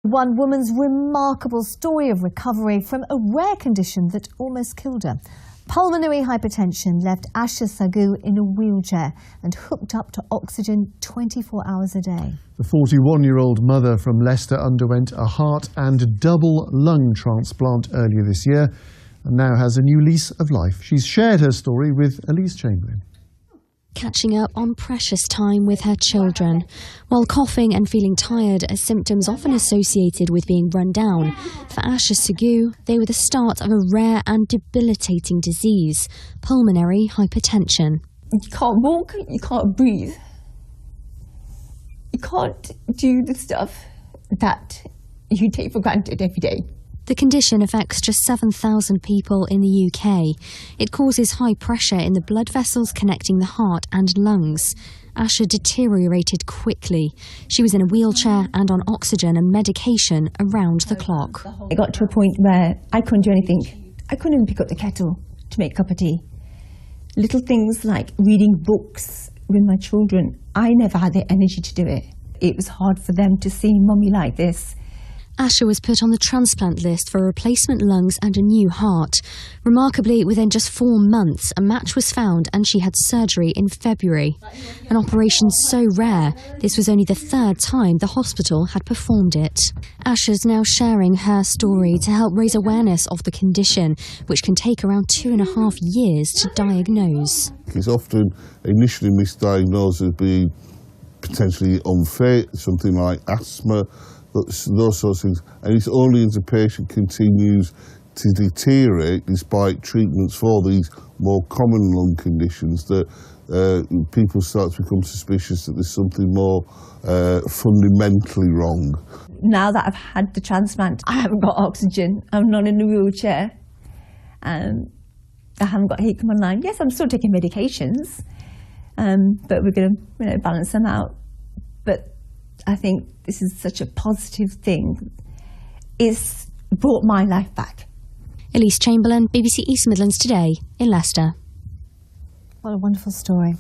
One woman's remarkable story of recovery from a rare condition that almost killed her. Pulmonary hypertension left Asha Sagoo in a wheelchair and hooked up to oxygen 24 hours a day. The 41-year-old mother from Leicester underwent a heart and double lung transplant earlier this year and now has a new lease of life. She's shared her story with Elise Chamberlain. Catching up on precious time with her children. While coughing and feeling tired are symptoms often associated with being run down, for Asha Sagoo, they were the start of a rare and debilitating disease, pulmonary hypertension. You can't walk, you can't breathe. You can't do the stuff that you take for granted every day. The condition affects just 7,000 people in the UK. It causes high pressure in the blood vessels connecting the heart and lungs. Asha deteriorated quickly. She was in a wheelchair and on oxygen and medication around the clock. I got to a point where I couldn't do anything. I couldn't even pick up the kettle to make a cup of tea. Little things like reading books with my children, I never had the energy to do it. It was hard for them to see mummy like this. Asha was put on the transplant list for replacement lungs and a new heart. Remarkably, within just 4 months, a match was found and she had surgery in February. An operation so rare, this was only the 3rd time the hospital had performed it. Asha's now sharing her story to help raise awareness of the condition, which can take around 2.5 years to diagnose. It's often initially misdiagnosed as being potentially unfit, something like asthma, those sorts of things, and it's only as the patient continues to deteriorate despite treatments for these more common lung conditions that people start to become suspicious that there's something more fundamentally wrong. Now that I've had the transplant, I haven't got oxygen, I'm not in a wheelchair, I haven't got heat come online. Yes, I'm still taking medications, but we're going to balance them out. But I think this is such a positive thing. It's brought my life back. Elise Chamberlain, BBC East Midlands Today in Leicester. What a wonderful story.